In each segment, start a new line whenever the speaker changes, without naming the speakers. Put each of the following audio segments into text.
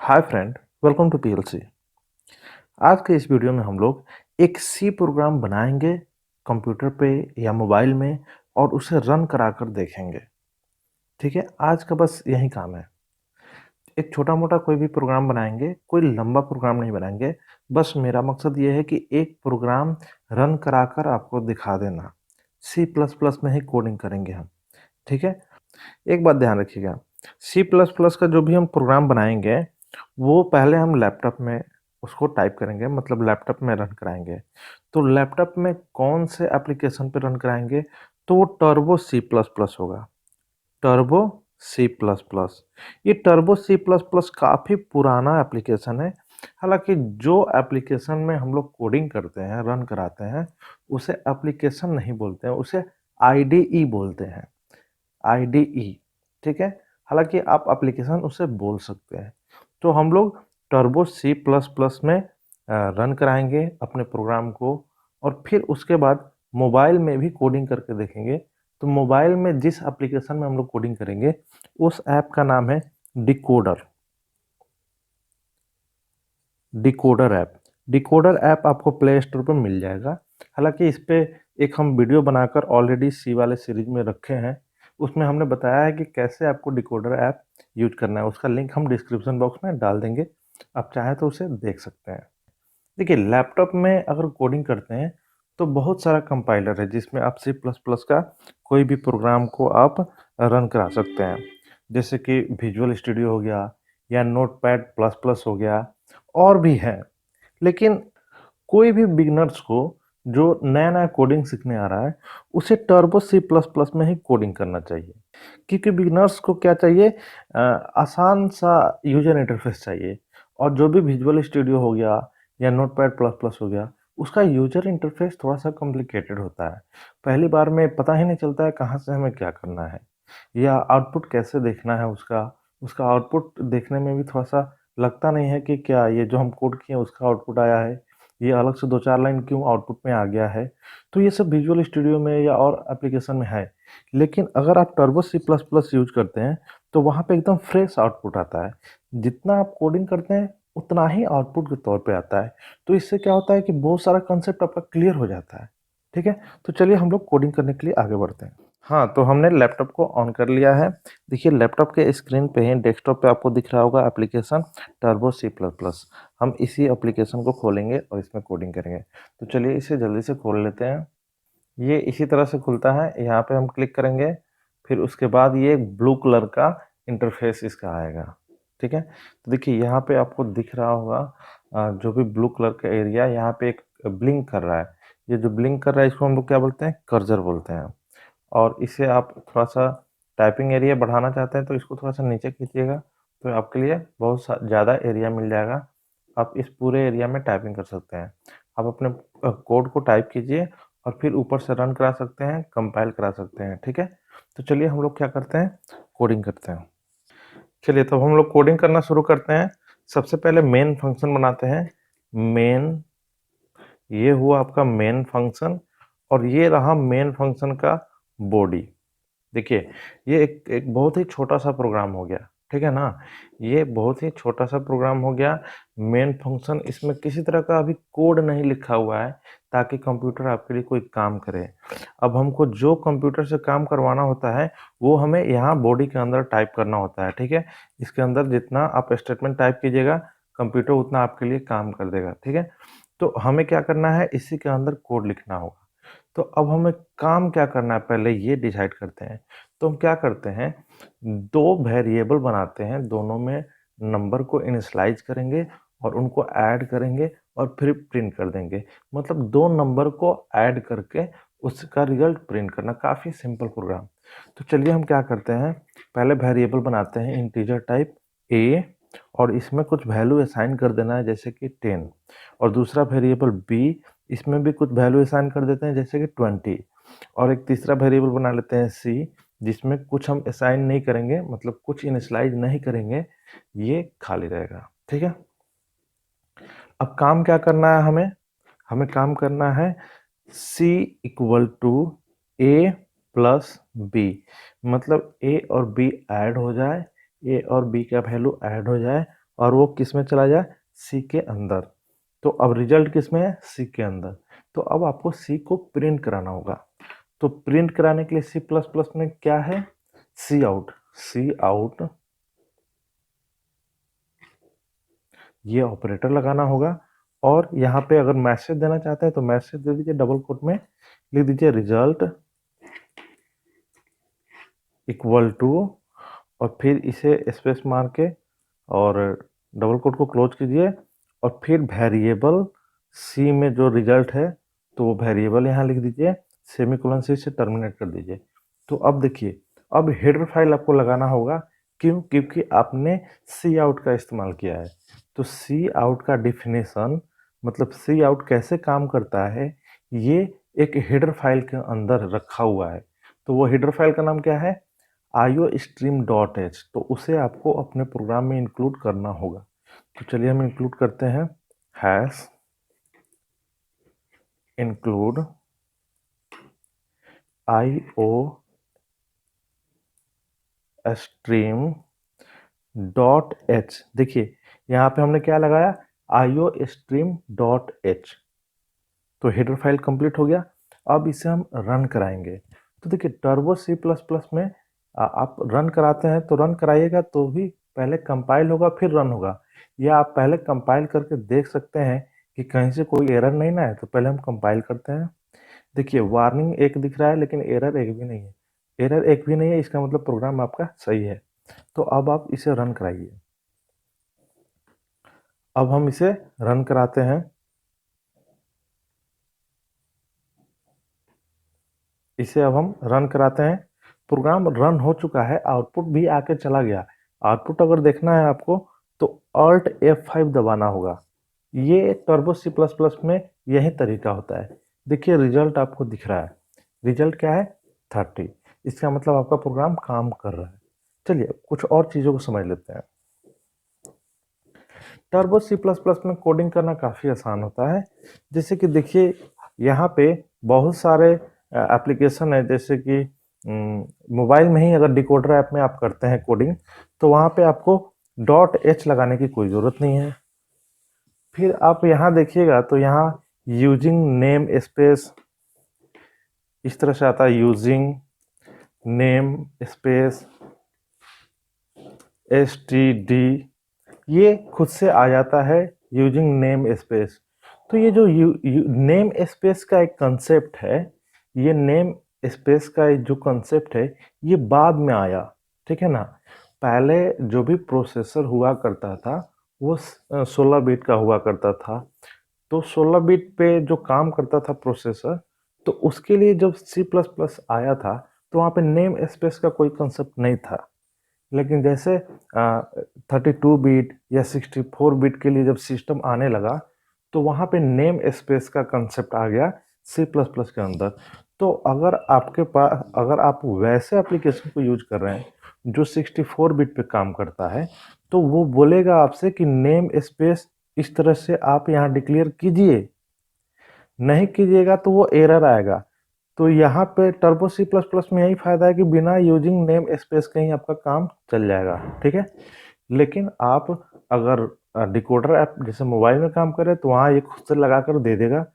Hi friend, welcome to PLC. आज के इस वीडियो में हम लोग एक सी प्रोग्राम बनाएंगे कंप्यूटर पे या मोबाइल में और उसे रन कराकर देखेंगे। ठीक है, आज का बस यही काम है। एक छोटा मोटा कोई भी प्रोग्राम बनाएंगे, कोई लंबा प्रोग्राम नहीं बनाएंगे। बस मेरा मकसद ये है कि एक प्रोग्राम रन कराकर आपको दिखा देना। सी प्लस प्लस में ही कोडिंग करेंगे हम। ठीक है, एक बात ध्यान रखिएगा, सी प्लस प्लस का जो भी हम प्रोग्राम बनाएंगे वो पहले हम लैपटॉप में उसको टाइप करेंगे, मतलब लैपटॉप में रन कराएंगे। तो लैपटॉप में कौन से एप्लीकेशन पे रन कराएंगे? तो वो टर्बो सी प्लस प्लस होगा। टर्बो सी प्लस प्लस, ये टर्बो सी प्लस प्लस काफ़ी पुराना एप्लीकेशन है। हालांकि जो एप्लीकेशन में हम लोग कोडिंग करते हैं, रन कराते हैं, उसे एप्लीकेशन नहीं बोलते हैं, उसे आईडीई बोलते हैं। आईडीई, ठीक है। हालांकि आप एप्लीकेशन उसे बोल सकते हैं। तो हम लोग टर्बो सी प्लस प्लस में रन कराएंगे अपने प्रोग्राम को, और फिर उसके बाद मोबाइल में भी कोडिंग करके देखेंगे। तो मोबाइल में जिस एप्लीकेशन में हम लोग कोडिंग करेंगे उस ऐप का नाम है decoder. Decoder app, decoder app आपको प्ले स्टोर पर मिल जाएगा। हालांकि इस पे एक हम वीडियो बनाकर ऑलरेडी सी वाले सीरीज में रखे हैं। उसमें हमने बताया है कि कैसे आपको डिकोडर ऐप यूज करना है। उसका लिंक हम डिस्क्रिप्शन बॉक्स में डाल देंगे, आप चाहें तो उसे देख सकते हैं। देखिए, लैपटॉप में अगर कोडिंग करते हैं तो बहुत सारा कंपाइलर है जिसमें आप सी प्लस प्लस का कोई भी प्रोग्राम को आप रन करा सकते हैं। जैसे कि विजुअल स्टूडियो हो गया या नोटपैड प्लस प्लस हो गया, और भी है। लेकिन कोई भी बिगनर्स को जो नया नया कोडिंग सीखने आ रहा है, उसे टर्बो सी प्लस प्लस में ही कोडिंग करना चाहिए। क्योंकि बिगनर्स को क्या चाहिए? आसान सा यूजर इंटरफेस चाहिए। और जो भी विजुअल स्टूडियो हो गया या नोटपैड प्लस प्लस हो गया, उसका यूजर इंटरफेस थोड़ा सा कॉम्प्लिकेटेड होता है। पहली बार में पता ही नहीं चलता है कहाँ से हमें क्या करना है, या आउटपुट कैसे देखना है उसका। उसका आउटपुट देखने में भी थोड़ा सा लगता नहीं है कि क्या ये जो हम कोड किए उसका आउटपुट आया है, ये अलग से 2-4 लाइन क्यों आउटपुट में आ गया है। तो ये सब विजुअल स्टूडियो में या और एप्लीकेशन में है। लेकिन अगर आप turbo C plus plus use करते हैं तो वहाँ पे एकदम फ्रेश आउटपुट आता है। जितना आप कोडिंग करते हैं उतना ही आउटपुट के तौर पे आता है। तो इससे क्या होता है कि बहुत सारा कंसेप्ट आपका क्लियर हो जाता है। ठीक है, तो चलिए हम लोग कोडिंग करने के लिए आगे बढ़ते हैं। हाँ, तो हमने लैपटॉप को ऑन कर लिया है। देखिए, लैपटॉप के स्क्रीन पे ही डेस्कटॉप पे आपको दिख रहा होगा application turbo C plus plus. हम इसी एप्लीकेशन को खोलेंगे और इसमें कोडिंग करेंगे। तो चलिए इसे जल्दी से खोल लेते हैं। ये इसी तरह से खुलता है, यहाँ पे हम क्लिक करेंगे। फिर उसके बाद ये ब्लू कलर का इंटरफेस इसका आएगा। ठीक है, तो देखिए यहाँ पे आपको दिख रहा होगा जो भी ब्लू कलर का एरिया यहाँ पे एक ब्लिंक कर रहा है। ये जो ब्लिंक कर रहा है इसको हम लोग क्या बोलते हैं? कर्सर बोलते हैं। और इसे आप थोड़ा सा टाइपिंग एरिया बढ़ाना चाहते हैं तो इसको थोड़ा सा नीचे खींचिएगा, तो आपके लिए बहुत ज़्यादा एरिया मिल जाएगा। आप इस पूरे एरिया में टाइपिंग कर सकते हैं। आप अपने कोड को टाइप कीजिए और फिर ऊपर से रन करा सकते हैं, कंपाइल करा सकते हैं। ठीक है, तो चलिए हम लोग क्या करते हैं? कोडिंग करते हैं। चलिए, तो हम लोग कोडिंग करना शुरू करते हैं। सबसे पहले मेन फंक्शन बनाते हैं। मेन, ये हुआ आपका मेन फंक्शन, और ये रहा मेन फंक्शन का बॉडी। देखिए, ये एक बहुत ही छोटा-सा प्रोग्राम हो गया, ठीक है ना? ये बहुत ही छोटा-सा प्रोग्राम हो गया। मेन फंक्शन, इसमें किसी तरह का अभी कोड नहीं लिखा हुआ है ताकि कंप्यूटर आपके लिए कोई काम करे। अब हमको जो कंप्यूटर से काम करवाना होता है, वो हमें यहाँ बॉडी के अंदर टाइप करना होता है, ठीक है? इसके अंदर जितना आप स्टेटमेंट टाइप कीजिएगा, कंप्यूटर उतना आपके लिए काम कर देगा, ठीक है? तो हमें क्या करना है? इसी के अंदर कोड लिखना होगा। तो अब हमें काम क्या करना है पहले ये डिसाइड करते हैं। तो हम क्या करते हैं, 2 वेरिएबल बनाते हैं, दोनों में नंबर को इनिशियलाइज़ करेंगे और उनको ऐड करेंगे और फिर प्रिंट कर देंगे। मतलब 2 नंबर को ऐड करके उसका रिज़ल्ट प्रिंट करना, काफ़ी सिंपल प्रोग्राम। तो चलिए हम क्या करते हैं, पहले वेरिएबल बनाते हैं इंटीजर टाइप a, और इसमें कुछ वैल्यू असाइन कर देना है जैसे कि 10, और दूसरा वेरिएबल b, इसमें भी कुछ वैल्यू असाइन कर देते हैं जैसे कि 20, और एक तीसरा वेरिएबल बना लेते हैं c, जिसमें कुछ हम असाइन नहीं करेंगे, मतलब कुछ इनिशियलाइज नहीं करेंगे, ये खाली रहेगा। ठीक है, अब काम क्या करना है हमें? हमें काम करना है c equal to a plus b, मतलब a और b ऐड हो जाए, a और b का वैल्यू ऐड हो जाए, और वो किस में चला जाए, सी के अंदर। तो अब रिजल्ट किस में है, सी के अंदर। तो अब आपको सी को प्रिंट कराना होगा। तो प्रिंट कराने के लिए सी प्लस प्लस में क्या है, सी आउट। सी आउट ये ऑपरेटर लगाना होगा। और यहाँ पे अगर मैसेज देना चाहते हैं तो मैसेज दे दीजिए, डबल कोट में लिख दीजिए रिजल्ट इक्वल टू, और फिर इसे स्पेस मार के और डबल कोट को क्लोज कीजिए, और फिर वेरिएबल सी में जो रिजल्ट है तो वो वेरिएबल यहाँ लिख दीजिए, सेमीकोलन से इसे टर्मिनेट कर दीजिए। तो अब देखिए, अब हेडर फाइल आपको लगाना होगा। क्यों, क्योंकि आपने सी आउट का इस्तेमाल किया है। तो सी आउट का डिफिनेशन मतलब सी आउट कैसे काम करता है, ये एक हेडर फाइल के अंदर रखा हुआ है। तो वो हेडर फाइल का नाम क्या है, iostream.h। तो उसे आपको अपने प्रोग्राम में इंक्लूड करना होगा। तो चलिए हम इंक्लूड करते हैं, हैश इंक्लूड iostream.h। देखिए यहाँ पे हमने क्या लगाया, iostream.h। तो हेडर फाइल कंप्लीट हो गया। अब इसे हम रन कराएंगे। तो देखिए टर्बो सी प्लस प्लस में आप रन कराते हैं तो रन कराइएगा तो भी पहले कंपाइल होगा फिर रन होगा, या आप पहले कंपाइल करके देख सकते हैं कि कहीं से कोई एरर नहीं ना है। तो पहले हम कंपाइल करते हैं। देखिए वार्निंग एक दिख रहा है लेकिन एरर एक भी नहीं है। एरर एक भी नहीं है, इसका मतलब प्रोग्राम आपका सही है। तो अब आप इसे रन कराइए। अब हम इसे रन कराते हैं। इसे अब हम रन कराते हैं। प्रोग्राम रन हो चुका है, आउटपुट भी आके चला गया। आउटपुट अगर देखना है आपको तो Alt F5 दबाना होगा। ये टर्बो सी प्लस प्लस में यही तरीका होता है। देखिए रिजल्ट आपको दिख रहा है। रिजल्ट क्या है, 30। इसका मतलब आपका प्रोग्राम काम कर रहा है। चलिए कुछ और चीज़ों को समझ लेते हैं। टर्बो सी प्लस प्लस में कोडिंग करना काफ़ी आसान होता है। जैसे कि देखिए यहाँ पे बहुत सारे एप्लीकेशन है, जैसे कि मोबाइल में ही अगर डिकोडर ऐप में आप करते हैं कोडिंग, तो वहाँ पे आपको .h लगाने की कोई ज़रूरत नहीं है। फिर आप यहाँ देखिएगा तो यहाँ यूजिंग नेम स्पेस इस तरह से आता है, यूजिंग नेम स्पेस std, ये खुद से आ जाता है यूजिंग नेम स्पेस। तो ये जो नेम स्पेस का एक कंसेप्ट है, ये नेम स्पेस का जो कंसेप्ट है ये बाद में आया, ठीक है ना। पहले जो भी प्रोसेसर हुआ करता था वो 16 बिट का हुआ करता था। तो 16 बिट पे जो काम करता था प्रोसेसर, तो उसके लिए जब सी प्लस प्लस आया था तो वहाँ पे नेम स्पेस का कोई कंसेप्ट नहीं था। लेकिन जैसे 32 बिट या 64 बिट के लिए जब सिस्टम आने लगा तो वहाँ पे नेम स्पेस का कंसेप्ट आ गया सी प्लस प्लस के अंदर। तो अगर आपके पास, अगर आप वैसे एप्लीकेशन को यूज कर रहे हैं जो 64 बिट पे काम करता है, तो वो बोलेगा आपसे कि नेम स्पेस इस तरह से आप यहाँ डिक्लेयर कीजिए। नहीं कीजिएगा तो वो एरर आएगा। तो यहाँ पे टर्बो सी प्लस प्लस में यही फायदा है कि बिना यूजिंग नेम स्पेस के ही आपका काम चल जाएगा, ठीक है। लेकिन आप अगर डिकोडर ऐप जैसे मोबाइल में काम करें तो वहाँ ये खुद से लगा कर दे देगा।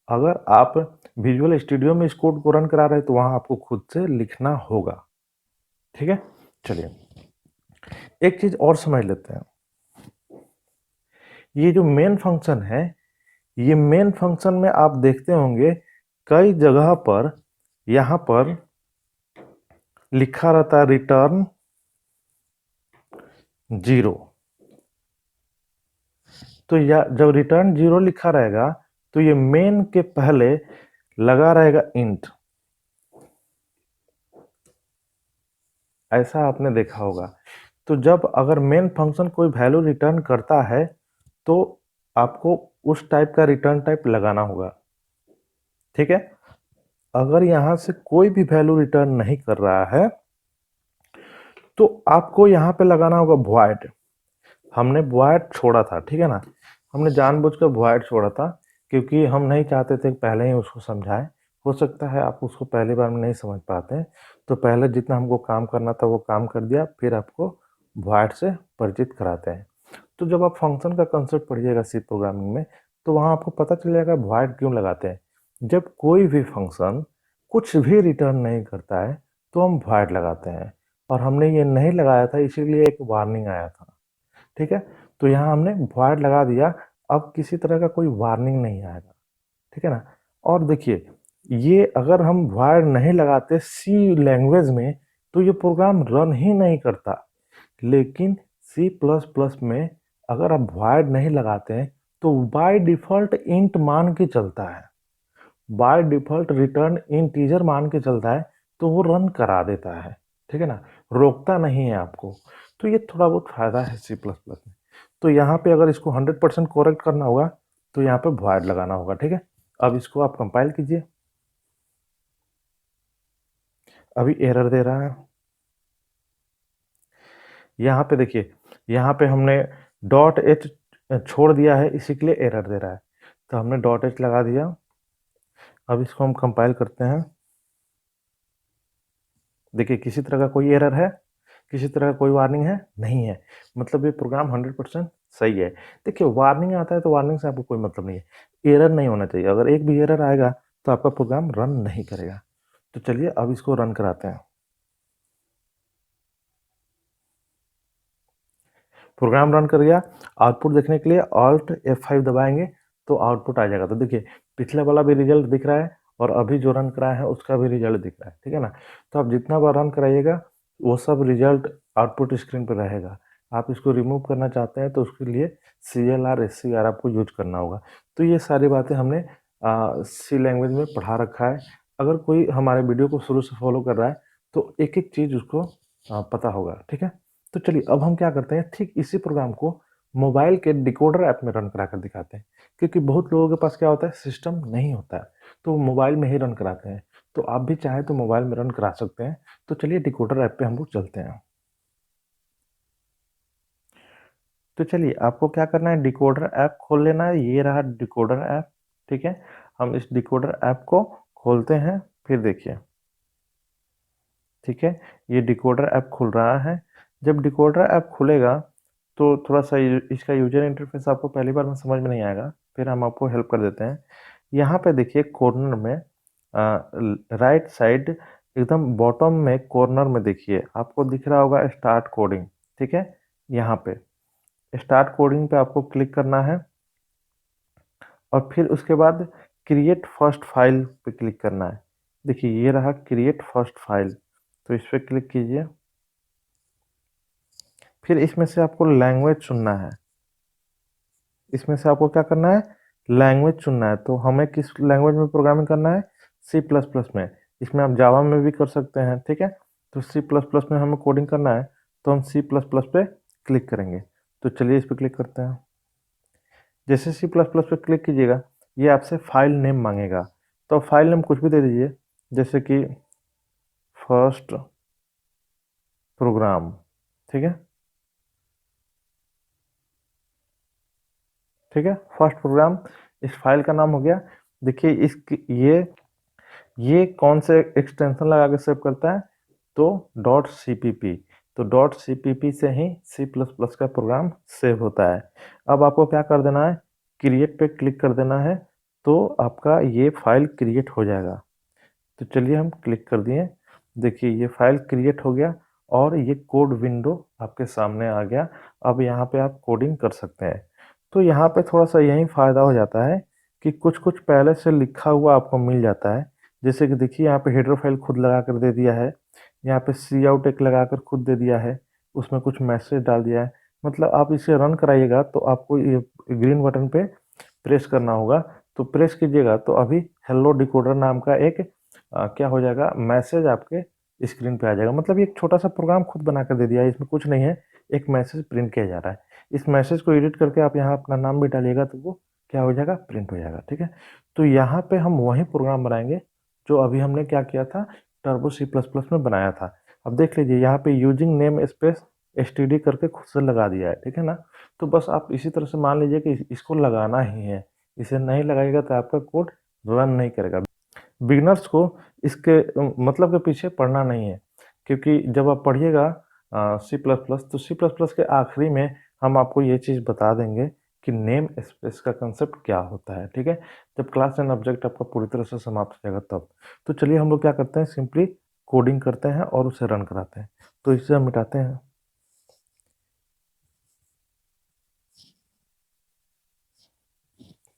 अगर आप विजुअल स्टूडियो में इस कोड को रन करा रहे हैं तो वहाँ आपको खुद से लिखना होगा, ठीक है। चलिए एक चीज और समझ लेते हैं। ये जो मेन फंक्शन है, ये मेन फंक्शन में आप देखते होंगे कई जगह पर यहाँ पर लिखा रहता है रिटर्न 0। तो या जब रिटर्न 0 लिखा रहेगा तो ये मेन के पहले लगा रहेगा इंट। ऐसा आपने देखा होगा। तो जब अगर मेन फंक्शन कोई वैल्यू रिटर्न करता है तो आपको उस टाइप का रिटर्न टाइप लगाना होगा, ठीक है। अगर यहां से कोई भी वैल्यू रिटर्न नहीं कर रहा है तो आपको यहाँ पे लगाना होगा void। हमने void छोड़ा था, ठीक है ना। हमने जानबूझकर void छोड़ा था क्योंकि हम नहीं चाहते थे पहले ही उसको समझाएं। हो सकता है आप उसको पहली बार में नहीं समझ पाते हैं, तो पहले जितना हमको काम करना था वो काम कर दिया, फिर आपको void से परिचित कराते हैं। तो जब आप फंक्शन का कंसेप्ट पढ़िएगा सी प्रोग्रामिंग में, तो वहाँ आपको पता चल जाएगा वॉइड क्यों लगाते हैं। जब कोई भी फंक्शन कुछ भी रिटर्न नहीं करता है, तो हम वॉइड लगाते हैं, और हमने ये नहीं लगाया था, इसीलिए एक वार्निंग आया था। ठीक है, तो यहाँ हमने वॉइड लगा दिया, अब किसी तरह का कोई वार्निंग नहीं आएगा। ठीक है ना। और देखिए, ये अगर हम वॉइड नहीं लगाते सी लैंग्वेज में, तो ये प्रोग्राम रन ही नहीं करता। लेकिन सी प्लस प्लस में अगर आप वॉइड नहीं लगाते हैं, तो बाय डिफ़ॉल्ट इंट मान के चलता है, बाय डिफ़ॉल्ट रिटर्न इंटीजर मान के चलता है, तो वो रन करा देता है। ठीक है ना, रोकता नहीं है आपको। तो ये थोड़ा बहुत फ़ायदा है सी प्लस प्लस में। तो यहाँ पे अगर इसको 100% करेक्ट करना होगा, तो यहाँ पे वॉइड लगाना होगा। ठीक है, अब इसको आप कंपाइल कीजिए। अभी एरर दे रहा है। यहाँ पे देखिए, यहाँ पे हमने डॉट एच छोड़ दिया है, इसी के लिए एरर दे रहा है। तो हमने डॉट एच लगा दिया। अब इसको हम कंपाइल करते हैं। देखिए, किसी तरह का कोई एरर है, किसी तरह का कोई वार्निंग है नहीं है, मतलब ये प्रोग्राम 100% सही है। देखिए, वार्निंग आता है तो वार्निंग से आपको कोई मतलब नहीं है, एरर नहीं होना चाहिए। अगर एक भी एरर आएगा तो आपका प्रोग्राम रन नहीं करेगा। तो चलिए अब इसको रन कराते हैं। प्रोग्राम रन कर गया। आउटपुट देखने के लिए ऑल्ट F5 दबाएंगे तो आउटपुट आ जाएगा। तो देखिए, पिछले वाला भी रिजल्ट दिख रहा है और अभी जो रन कराया है उसका भी रिजल्ट दिख रहा है। ठीक है ना। तो आप जितना बार रन कराइएगा, वो सब रिजल्ट आउटपुट स्क्रीन पर रहेगा। आप इसको रिमूव करना चाहते हैं तो उसके लिए CLR SCR आपको यूज करना होगा। तो ये सारी बातें हमने सी लैंग्वेज में पढ़ा रखा है। अगर कोई हमारे वीडियो को शुरू से फॉलो कर रहा है तो एक एक चीज़ उसको पता होगा। ठीक है। तो चलिए अब हम क्या करते हैं, ठीक इसी प्रोग्राम को मोबाइल के डिकोडर ऐप में रन करा कर दिखाते हैं। क्योंकि बहुत लोगों के पास क्या होता है, सिस्टम नहीं होता है, तो वो मोबाइल में ही रन कराते हैं। तो आप भी चाहे तो मोबाइल में रन करा सकते हैं। तो चलिए डिकोडर ऐप पे हम लोग चलते हैं। तो चलिए आपको क्या करना है, डिकोडर ऐप खोल लेना है। ये रहा डिकोडर ऐप। ठीक है, हम इस डिकोडर ऐप को खोलते हैं। फिर देखिए, ठीक है, ये डिकोडर ऐप खुल रहा है। जब डिकोडर ऐप खुलेगा तो थोड़ा सा इसका यूजर इंटरफेस आपको पहली बार में समझ में नहीं आएगा, फिर हम आपको हेल्प कर देते हैं। यहाँ पे देखिए कॉर्नर में राइट साइड एकदम बॉटम में कॉर्नर में देखिए आपको दिख रहा होगा स्टार्ट कोडिंग। ठीक है, यहाँ पे स्टार्ट कोडिंग पे आपको क्लिक करना है और फिर उसके बाद क्रिएट फर्स्ट फाइल पे क्लिक करना है। देखिए ये रहा क्रिएट फर्स्ट फाइल, तो इस पर क्लिक कीजिए। फिर इसमें से आपको लैंग्वेज चुनना है। इसमें से आपको क्या करना है, लैंग्वेज चुनना है। तो हमें किस लैंग्वेज में प्रोग्रामिंग करना है, सी प्लस प्लस में। इसमें आप जावा में भी कर सकते हैं। ठीक है, तो सी प्लस प्लस में हमें कोडिंग करना है, तो हम सी प्लस प्लस पे क्लिक करेंगे। तो चलिए इस पर क्लिक करते हैं। जैसे सी प्लस प्लस पे क्लिक कीजिएगा, ये आपसे फाइल नेम मांगेगा। तो फाइल नेम कुछ भी दे दीजिए, जैसे कि फर्स्ट प्रोग्राम। ठीक है, ठीक है, फर्स्ट प्रोग्राम इस फाइल का नाम हो गया। देखिए इस ये कौन से एक्सटेंशन लगा के सेव करता है, तो डॉट CPP। तो डॉट CPP से ही सी प्लस प्लस का प्रोग्राम सेव होता है। अब आपको क्या कर देना है, क्रिएट पे क्लिक कर देना है, तो आपका ये फाइल क्रिएट हो जाएगा। तो चलिए हम क्लिक कर दिए। देखिए ये फाइल क्रिएट हो गया और ये कोड विंडो आपके सामने आ गया। अब यहाँ पे आप कोडिंग कर सकते हैं। तो यहाँ पे थोड़ा सा यही फ़ायदा हो जाता है कि कुछ कुछ पहले से लिखा हुआ आपको मिल जाता है। जैसे कि देखिए यहाँ पे हेडर फाइल खुद लगा कर दे दिया है, यहाँ पे सी आउट एक लगा कर खुद दे दिया है, उसमें कुछ मैसेज डाल दिया है। मतलब आप इसे रन कराइएगा तो आपको ये ग्रीन बटन पे प्रेस करना होगा। तो प्रेस कीजिएगा तो अभी हेलो डिकोडर नाम का एक क्या हो जाएगा, मैसेज आपके स्क्रीन पे आ जाएगा। मतलब ये एक छोटा सा प्रोग्राम खुद बना कर दे दिया है, इसमें कुछ नहीं है, एक मैसेज प्रिंट किया जा रहा है। इस मैसेज को एडिट करके आप यहाँ अपना नाम भी डालिएगा तो वो क्या हो जाएगा, प्रिंट हो जाएगा। ठीक है, तो यहाँ पे हम वही प्रोग्राम बनाएंगे जो अभी हमने क्या किया था, टर्बो सी प्लस प्लस में बनाया था। अब देख लीजिए यहाँ पे यूजिंग नेम स्पेस STD करके खुद से लगा दिया है। ठीक है ना, तो बस आप इसी तरह से मान लीजिए कि इसको लगाना ही है। इसे नहीं लगाइएगा तो आपका कोड रन नहीं करेगा। बिगनर्स को इसके मतलब के पीछे पढ़ना नहीं है, क्योंकि जब आप पढ़िएगा C++ तो C++ के आखिरी में हम आपको ये चीज़ बता देंगे कि नेम स्पेस का कंसेप्ट क्या होता है, ठीक है? जब क्लास एंड ऑब्जेक्ट आपका पूरी तरह से समाप्त हो जाएगा तब। तो चलिए हम लोग क्या करते हैं, सिंपली कोडिंग करते हैं और उसे रन कराते हैं। तो इसे हम मिटाते हैं।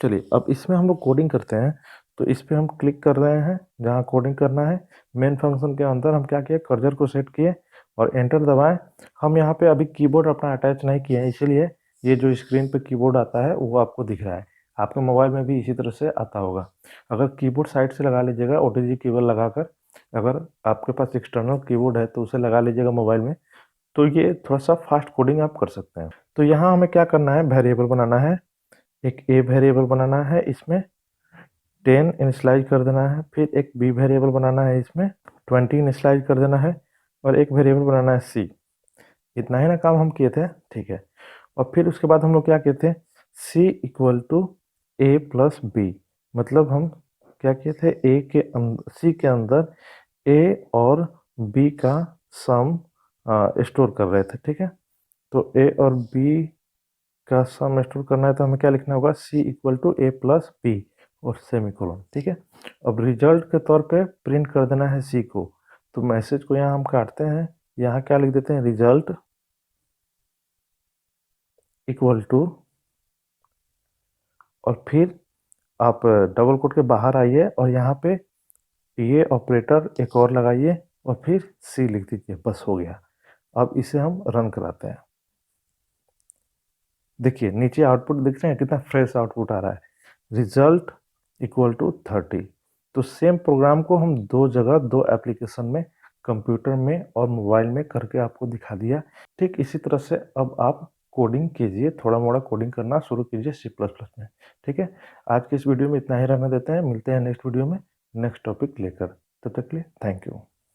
चलिए अब इसमें हम लोग कोडिंग करते हैं, तो इस पे हम क्लिक कर रहे हैं जहाँ कोडिंग करना है। मेन फंक्शन के अंदर हम क्या किए, कर्सर को सेट किए और एंटर दबाएं। हम यहाँ पे अभी कीबोर्ड अपना अटैच नहीं किए हैं, इसीलिए ये जो स्क्रीन पे कीबोर्ड आता है वो आपको दिख रहा है। आपके मोबाइल में भी इसी तरह से आता होगा। अगर कीबोर्ड साइड से लगा लीजिएगा ओटीजी केबल लगाकर, अगर आपके पास एक्सटर्नल कीबोर्ड है तो उसे लगा लीजिएगा मोबाइल में, तो ये थोड़ा सा फास्ट कोडिंग आप कर सकते हैं। तो यहाँ हमें क्या करना है, वेरिएबल बनाना है। एक ए वेरिएबल बनाना है, इसमें 10 इनिशियलाइज कर देना है। फिर एक बी वेरिएबल बनाना है, इसमें 20 इनिशियलाइज कर देना है। और एक वेरिएबल बनाना है सी। इतना ही ना काम हम किए थे, ठीक है। और फिर उसके बाद हम लोग क्या किए थे, C equal to A plus B. मतलब हम क्या किए थे, ए के अंदर, सी के अंदर ए और बी का सम स्टोर कर रहे थे, ठीक है। तो ए और बी का सम स्टोर करना है तो हमें क्या लिखना होगा, C equal to A plus B और सेमीकोलन, ठीक है। अब रिजल्ट के तौर पे प्रिंट कर देना है सी को। तो मैसेज को यहाँ हम काटते हैं, यहाँ क्या लिख देते हैं, रिजल्ट इक्वल टू, और फिर आप डबल कोट के बाहर आइए और यहाँ पे ये ऑपरेटर एक और लगाइए और फिर सी लिख दीजिए, बस हो गया। अब इसे हम रन कराते हैं। देखिए नीचे आउटपुट दिख रहे हैं, कितना फ्रेश आउटपुट आ रहा है, रिजल्ट इक्वल टू 30। तो सेम प्रोग्राम को हम दो जगह, दो एप्लीकेशन में, कंप्यूटर में और मोबाइल में करके आपको दिखा दिया। ठीक इसी तरह से अब आप कोडिंग कीजिए, थोड़ा मोड़ा कोडिंग करना शुरू कीजिए सी प्लस प्लस में, ठीक है। आज के इस वीडियो में इतना ही रहने देते हैं, मिलते हैं नेक्स्ट वीडियो में नेक्स्ट टॉपिक लेकर। तब तक के लिए थैंक यू।